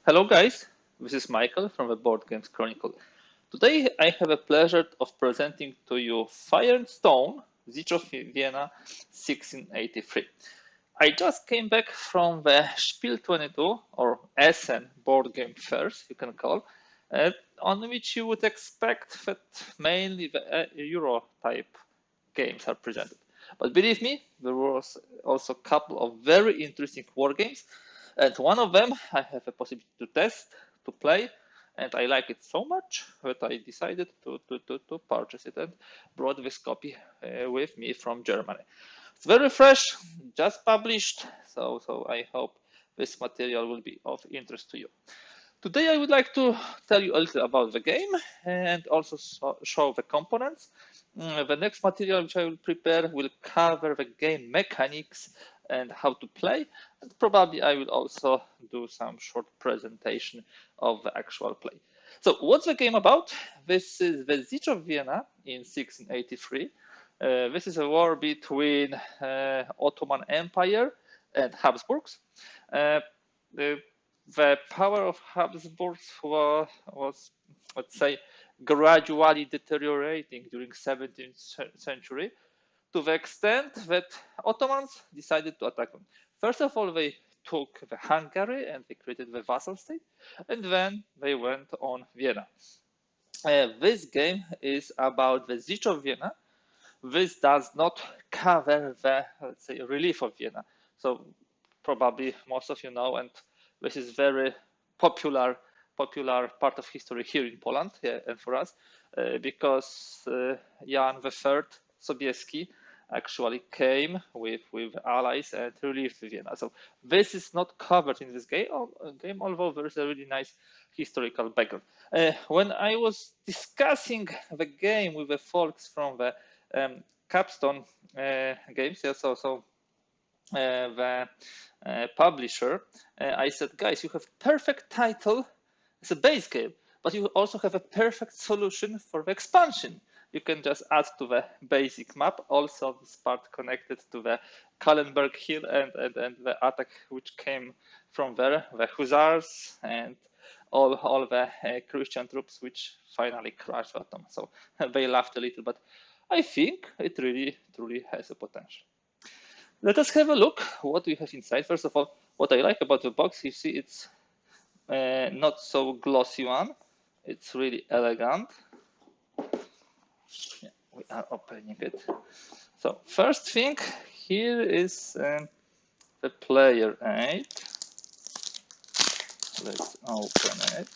Hello guys, this is Michael from the Board Games Chronicle. Today I have a pleasure of presenting to you Fire and Stone, Siege of Vienna 1683. I just came back from the Spiel 22 or Essen board game fairs, you can call, on which you would expect that mainly the Euro type games are presented. But believe me, there was also a couple of very interesting war games, and one of them I have a possibility to test, to play, and I like it so much that I decided to purchase it and brought this copy with me from Germany. It's very fresh, just published, so I hope this material will be of interest to you. Today I would like to tell you a little about the game and also show the components. The next material which I will prepare will cover the game mechanics and how to play, and probably I will also do some short presentation of the actual play. So what's the game about? This is the Siege of Vienna in 1683. This is a war between Ottoman Empire and Habsburgs. The power of Habsburgs was, let's say, gradually deteriorating during 17th century to the extent that Ottomans decided to attack them. First of all, they took the Hungary and they created the vassal state, and then they went on Vienna. This game is about the Siege of Vienna. This does not cover the, let's say, relief of Vienna. So probably most of you know, and this is very popular part of history here in Poland, and for us, because Jan III Sobieski actually came with allies and relieved Vienna. So this is not covered in this game, although there is a really nice historical background. When I was discussing the game with the folks from the Capstone games, the publisher, I said, guys, you have perfect title as a base game, but you also have a perfect solution for the expansion. You can just add to the basic map also this part connected to the Kallenberg Hill and the attack which came from there, the Hussars and all the Christian troops which finally crushed Ottoman. So they laughed a little, but I think it really truly has a potential. Let us have a look what we have inside. First of all, what I like about the box, you see it's not so glossy one. It's really elegant. Yeah, we are opening it. So first thing, here is the player aid. Let's open it.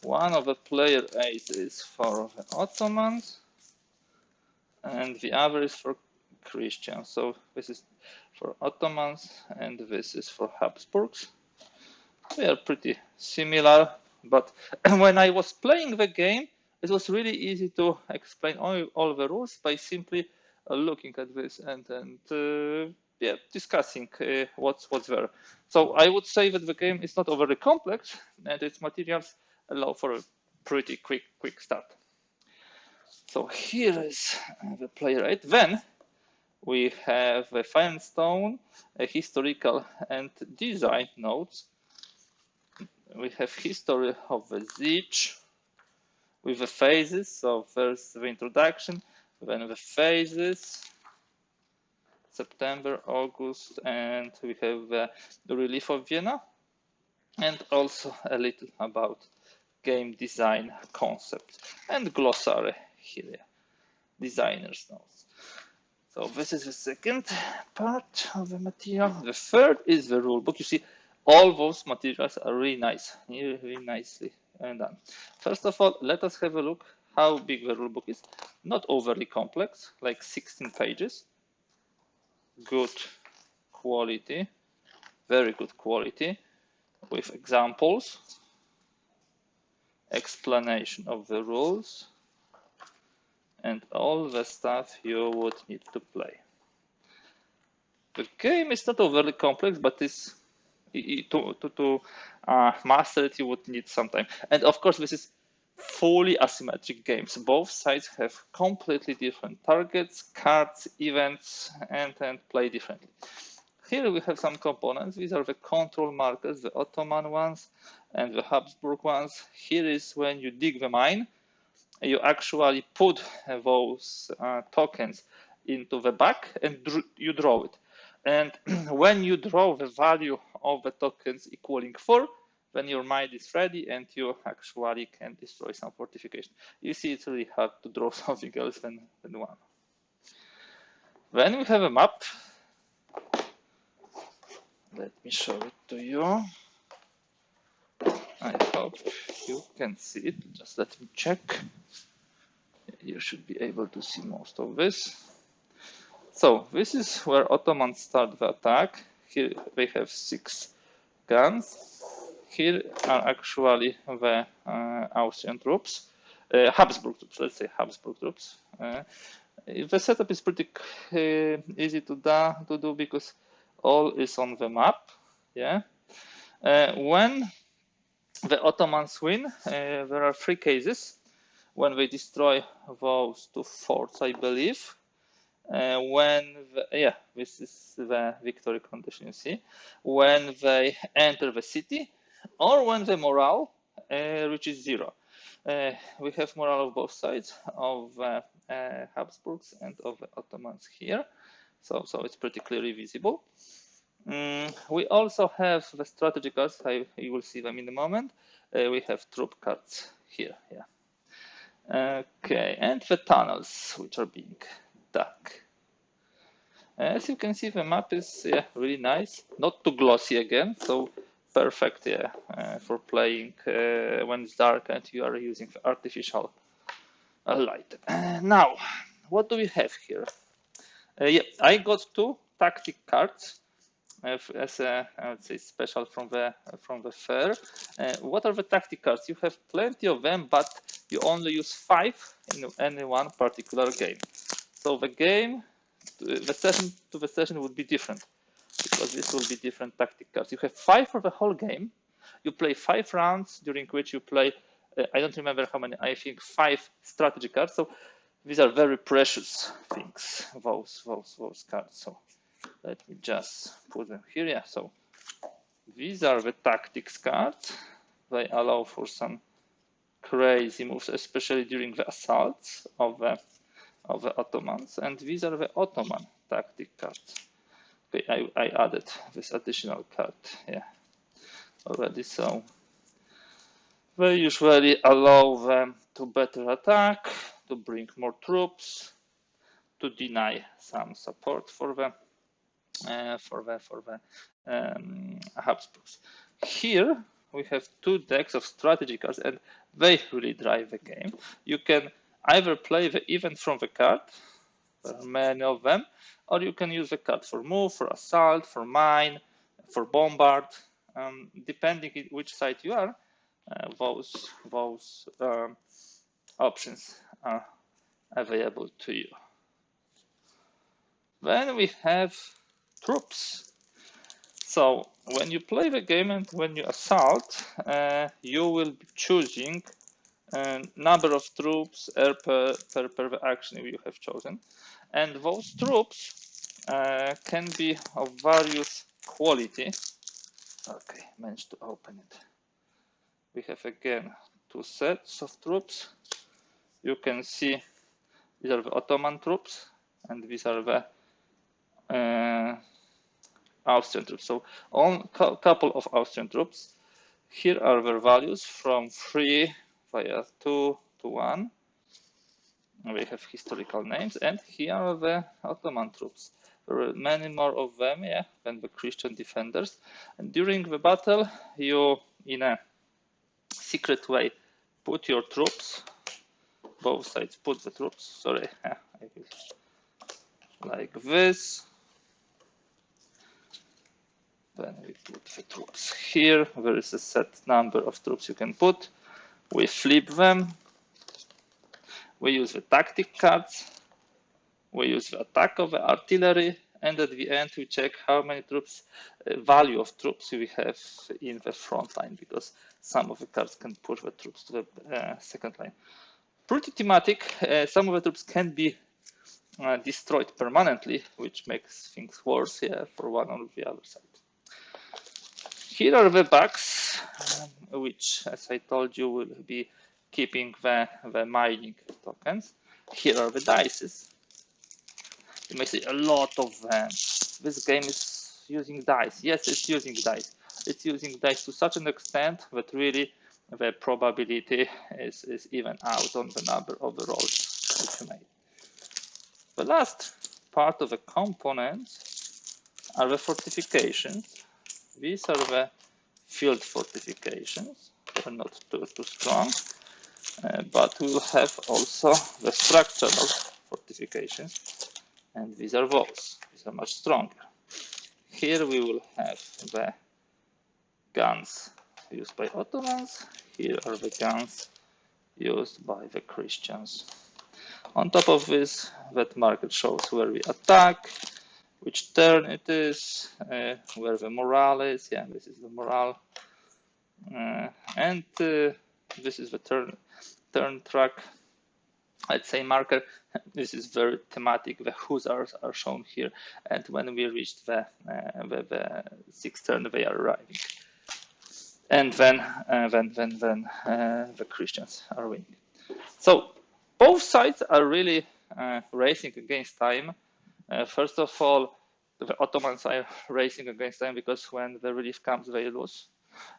One of the player aids is for the Ottomans, and the other is for Christians. So this is for Ottomans, and this is for Habsburgs. They are pretty similar, but when I was playing the game, it was really easy to explain all the rules by simply looking at this and discussing what's there. So I would say that the game is not overly complex, and its materials allow for a pretty quick start. So here is the player aid. Then we have the Fire and Stone, a historical and design notes. We have history of the siege with the phases. So first the introduction, then the phases, September, August, and we have the relief of Vienna, and also a little about game design concepts and glossary here, designer's notes. So this is the second part of the material. The third is the rule book. You see, all those materials are really nice, really nicely done. First of all, let us have a look how big the rule book is. Not overly complex, like 16 pages. Good quality, very good quality, with examples, explanation of the rules, and all the stuff you would need to play. The game is not overly complex, but is to master it, you would need some time. And of course, this is fully asymmetric games. Both sides have completely different targets, cards, events, and play differently. here we have some components. These are the control markers, the Ottoman ones and the Habsburg ones. Here is when you dig the mine, you actually put those tokens into the back and you draw it. And when you draw the value of the tokens equaling 4, then your mine is ready and you actually can destroy some fortification. You see, it's really hard to draw something else than one. Then we have a map. Let me show it to you. I hope you can see it. Just let me check. You should be able to see most of this. So this is where Ottomans start the attack. Here they have 6 guns. Here are actually the Austrian troops, Habsburg troops, let's say Habsburg troops. The setup is pretty easy to do because all is on the map. Yeah. When the Ottomans win, there are 3 cases. When they destroy those 2 forts, I believe. This is the victory condition, you see. When they enter the city, or when the morale reaches 0. We have morale of both sides, of Habsburgs and of the Ottomans here. So it's pretty clearly visible. We also have the strategy cards. You will see them in a moment. We have troop cards here. Yeah. Okay, and the tunnels which are being dug. As you can see, the map is really nice, not too glossy again, so perfect for playing when it's dark and you are using the artificial light. Now, what do we have here? I got 2 tactic cards as I would say special from the fair. What are the tactic cards? You have plenty of them, but you only use 5 in any one particular game. So the game, the session to the session would be different because this will be different tactic cards. You have 5 for the whole game. You play 5 rounds during which you play. I don't remember how many. I think 5 strategy cards. So these are very precious things. Those cards. So let me just put them here. Yeah, so these are the tactics cards. They allow for some crazy moves, especially during the assaults of the Ottomans. And these are the Ottoman tactic cards. Okay, I added this additional card already. So they usually allow them to better attack, to bring more troops, to deny some support for the Habsburgs. Here we have 2 decks of strategy cards, and they really drive the game. You can either play the event from the card, there are many of them, or you can use the card for move, for assault, for mine, for bombard. Depending on which side you are, those options are available to you. Then we have troops. So when you play the game and when you assault, you will be choosing a number of troops per the action you have chosen. And those troops can be of various quality. Okay, managed to open it. We have again 2 sets of troops. You can see these are the Ottoman troops and these are the Austrian troops. So on a couple of Austrian troops. Here are their values from 3 via 2 to 1. We have historical names, and here are the Ottoman troops. There are many more of them, than the Christian defenders. And during the battle, you, in a secret way, put your troops. Both sides put the troops. Sorry, like this. Then we put the troops here. There is a set number of troops you can put. We flip them. We use the tactic cards. We use the attack of the artillery. And at the end, we check how many troops, value of troops we have in the front line, because some of the cards can push the troops to the second line. Pretty thematic. Some of the troops can be destroyed permanently, which makes things worse here for one on the other side. Here are the bugs, which, as I told you, will be keeping the mining tokens. Here are the dices. You may see a lot of them. This game is using dice. Yes, it's using dice. It's using dice to such an extent that really the probability is even out on the number of the rolls that you made. The last part of the components are the fortifications. These are the field fortifications. They're not too strong, but we will have also the structural fortifications, and these are walls. These are much stronger. Here we will have the guns used by Ottomans. Here are the guns used by the Christians. On top of this, that marker shows where we attack, which turn it is, where the morale is. Yeah, this is the morale. And this is the turn track, let's say, marker. This is very thematic. The hussars are shown here, and when we reach the sixth turn, they are arriving. And then the Christians are winning. So both sides are really racing against time. First of all, the Ottomans are racing against time because when the relief comes, they lose.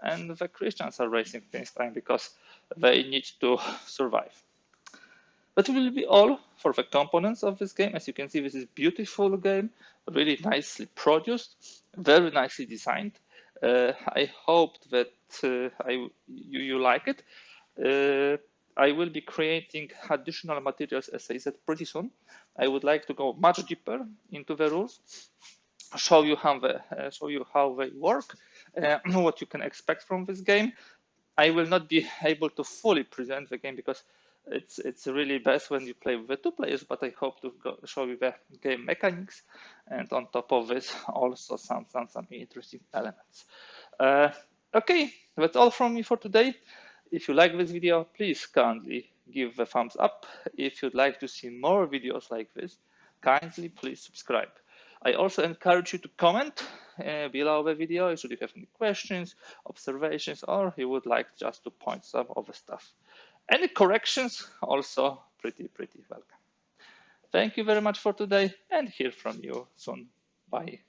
And the Christians are racing against time because they need to survive. That will be all for the components of this game. As you can see, this is a beautiful game, really nicely produced, very nicely designed. I hope that you like it. I will be creating additional materials, as I said, pretty soon. I would like to go much deeper into the rules, show you how they work, what you can expect from this game. I will not be able to fully present the game because it's really best when you play with the two players, but I hope to show you the game mechanics, and on top of this, also some interesting elements. Okay, that's all from me for today. If you like this video, please kindly give a thumbs up. If you'd like to see more videos like this, kindly please subscribe. I also encourage you to comment below the video should you have any questions, observations, or you would like just to point some of the stuff. Any corrections, also pretty welcome. Thank you very much for today, and hear from you soon. Bye.